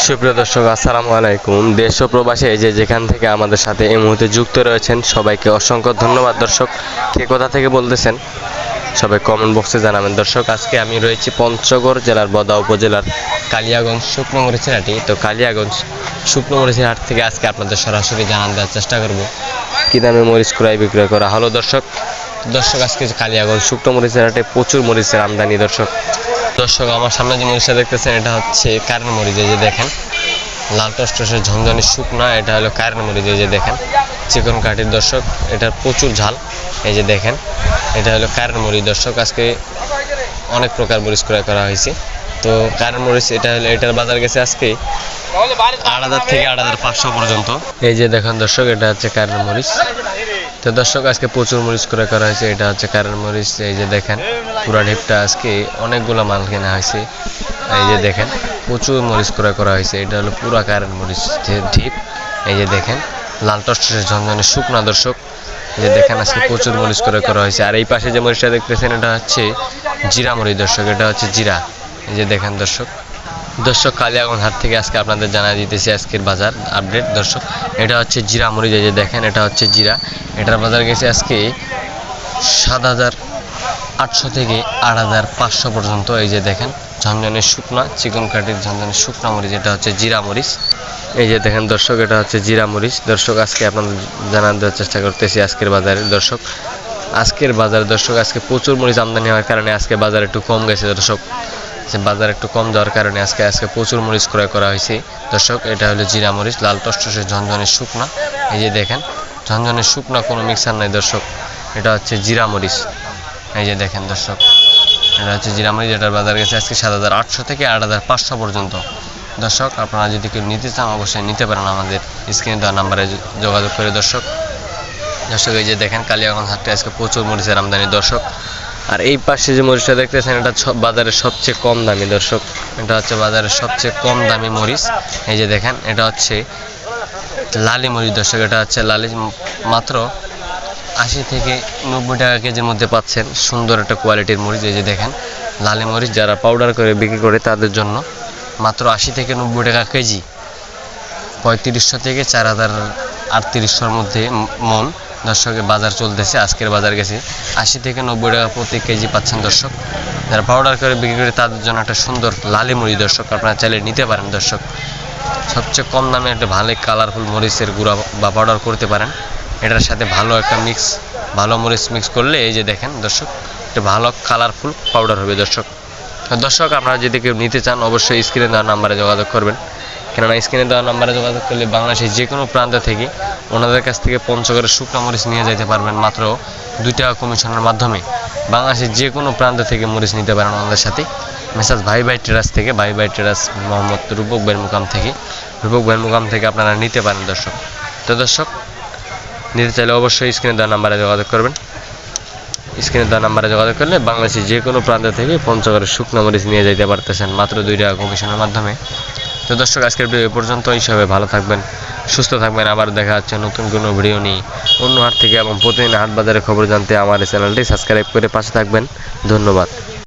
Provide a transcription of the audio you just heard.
সুপ্রিয় দর্শক, আসসালামু আলাইকুম। দেশ ও প্রবাসে যে যেখান থেকে আমাদের সাথে এই মুহূর্তে যুক্ত রয়েছেন সবাইকে অসংখ্য ধন্যবাদ। দর্শক, কে কোথা থেকে বলতেছেন সবাই কমেন্ট বক্সে জানাবেন। দর্শক, আজকে আমি রয়েছি পঞ্চগড় জেলার বদা উপজেলার কালিয়াগঞ্জ শুকনো মরিচের হাটে। তো কালিয়াগঞ্জ শুকনো মরিচের হাট থেকে আজকে আপনাদের সরাসরি জানান দেওয়ার চেষ্টা করব কী দামে মরিচ ক্রয় বিক্রয় করা হলো। দর্শক, আজকে কালিয়াগঞ্জ শুকনো মরিচের হাটে প্রচুর মরিচের আমদানি। দর্শক, আমার সামনে যে মরিচটা দেখতেছেন এটা হচ্ছে কারেন্ট মরিচ। এই যে দেখেন লাল টসটসের ঝনঝনি শুকনা, এটা হলো কারেন্ট মরিচ। এই যে দেখেন চিকন কাঠির। দর্শক, এটার প্রচুর ঝাল। এই যে দেখেন এটা হলো কারেন্ট মরিচ। দর্শক, আজকে অনেক প্রকার মরিচ ক্রয় করা হয়েছে। তো কারেন্ট মরিচ এটার বাজার গেছে আজকে ৮,০০০ থেকে ৮,৫০০ পর্যন্ত। এই যে দেখেন দর্শক, এটা হচ্ছে কারেন্ট মরিচ। তো দর্শক, আজকে প্রচুর মরিচ ক্রয় করা হয়েছে। এটা হচ্ছে কারেন্ট মরিচ। এই যে দেখেন পুরা ঢিপটা আজকে অনেকগুলো মাল কেনা হয়েছে। এই যে দেখেন প্রচুর মরিচ ক্রয় করা হয়েছে। এটা হলো পুরা কারেন্ট মরিচ যে ঢিপ। এই যে দেখেন লাল টসটসের ঝনঝনে শুকনা। দর্শক, এই যে দেখেন আজকে প্রচুর মরিচ ক্রয় করা হয়েছে। আর এই পাশে যে মরিচটা দেখতেছেন এটা হচ্ছে জিরা মরিচ। দর্শক, এটা হচ্ছে জিরা। এই যে দেখেন দর্শক, কালিয়াগঞ্জ হাট থেকে আজকে আপনাদের জানাই দিতেছি আজকের বাজার আপডেট। দর্শক, এটা হচ্ছে জিরা মরিচ। এই যে দেখেন এটা হচ্ছে জিরা। এটার বাজার গেছে আজকে ৭,৮০০ থেকে ৮,৫০০ পর্যন্ত। এই যে দেখেন ঝনঝনের শুকনা চিকন কাঠির ঝনঝনের শুকনা মরিচ, এটা হচ্ছে জিরা মরিচ। এই যে দেখেন দর্শক, এটা হচ্ছে জিরা মরিচ। দর্শক, আজকে আপনাদের জানান দেওয়ার চেষ্টা করতেছি আজকের বাজারে। দর্শক, আজকে প্রচুর মরিচ আমদানি হওয়ার কারণে আজকে বাজার একটু কম গেছে। দর্শক, বাজার একটু কম যাওয়ার কারণে আজকে প্রচুর মরিচ ক্রয় করা হয়েছে। দর্শক, এটা হলো জিরা মরিচ লাল টসটসের ঝনঝনের শুকনা। এই যে দেখেন ঝনঝনের শুকনা, কোনো মিক্সার নাই। দর্শক, এটা হচ্ছে জিরা মরিচ। এই যে দেখেন দর্শক, এটা হচ্ছে জিরা মরিচ। এটার বাজার গেছে আজকে ৭,৮০০ থেকে ৮,৫০০ পর্যন্ত। দর্শক, আপনারা যদি কেউ নিতে চান অবশ্যই নিতে পারেন আমাদের স্ক্রিনে দেওয়া নাম্বারে যোগাযোগ করে। দর্শক, এই যে দেখেন কালিয়াগঞ্জ হাটে আজকে প্রচুর মরিচের আমদানি। দর্শক, আর এই পাশে যে মরিচটা দেখতেছেন এটা বাজারের সবচেয়ে কম দামি। দর্শক, এটা হচ্ছে বাজারের সবচেয়ে কম দামি মরিচ। এই যে দেখেন এটা হচ্ছে লালি মরিচ। দর্শক, এটা হচ্ছে লালি, মাত্র ৮০ থেকে ৯০ টাকা কেজির মধ্যে পাচ্ছেন। সুন্দর একটা কোয়ালিটির মরিচ। এই যে দেখেন লালি মরিচ, যারা পাউডার করে বিক্রি করে তাদের জন্য মাত্র ৮০ থেকে ৯০ টাকা কেজি, ৩৫০০ থেকে ৪,৩৮০০ মধ্যে মন। দর্শকের বাজার চলতেছে। আজকের বাজার গেছে ৮০ থেকে ৯০ টাকা প্রতি কেজি পাচ্ছেন। দর্শক, যারা পাউডার করে বিক্রি করে তাদের জন্য একটা সুন্দর লালি মরিচ। দর্শক, আপনারা চাইলে নিতে পারেন। দর্শক, সবচেয়ে কম দামে একটা ভালো কালারফুল মরিচের গুঁড়া বা পাউডার করতে পারেন। এটার সাথে ভালো একটা ভালো মরিচ মিক্স করলে এই যে দেখেন দর্শক একটা ভালো কালারফুল পাউডার হবে। দর্শক, আপনারা যদি কেউ নিতে চান অবশ্যই স্ক্রিনে দেওয়া নাম্বারে যোগাযোগ করবেন। কেননা স্ক্রিনে দেওয়া নাম্বারে যোগাযোগ করলে বাংলাদেশের যে কোনো প্রান্ত থেকে ওনাদের কাছ থেকে পঞ্চগড়ের শুকনো মরিচ নিয়ে যেতে পারবেন মাত্র ২ টাকা কমিশনের মাধ্যমে। বাংলাদেশের যে কোনো প্রান্ত থেকে মরিচ নিতে পারেন ওনাদের সাথে। মেসাজ ভাই ট্রেডার্স থেকে, ভাই ট্রেডার্স মোহাম্মদ রূপক ভাইয়ের মুকাম থেকে আপনারা নিতে পারেন। দর্শক, নিতে চাইলে অবশ্যই স্ক্রিনে দেওয়া নাম্বারে যোগাযোগ করবেন। স্ক্রিনে দেওয়া নাম্বারে যোগাযোগ করলে বাংলাদেশের যে কোনো প্রান্ত থেকে পঞ্চগড়ের শুকনো মরিচ নিয়ে যেতে পারতেছেন মাত্র ২ টাকা কমিশনের মাধ্যমে। তো দর্শক, আজকের ভিডিও এ পর্যন্তই। সবাই ভালো থাকবেন, সুস্থ থাকবেন। আবার দেখা যাচ্ছে নতুন কোনো ভিডিও নিয়ে অন্য হাট থেকে, এবং প্রতিদিন হাট বাজারের খবর জানতে আমার এই চ্যানেলটি সাবস্ক্রাইব করে পাশে থাকবেন। ধন্যবাদ।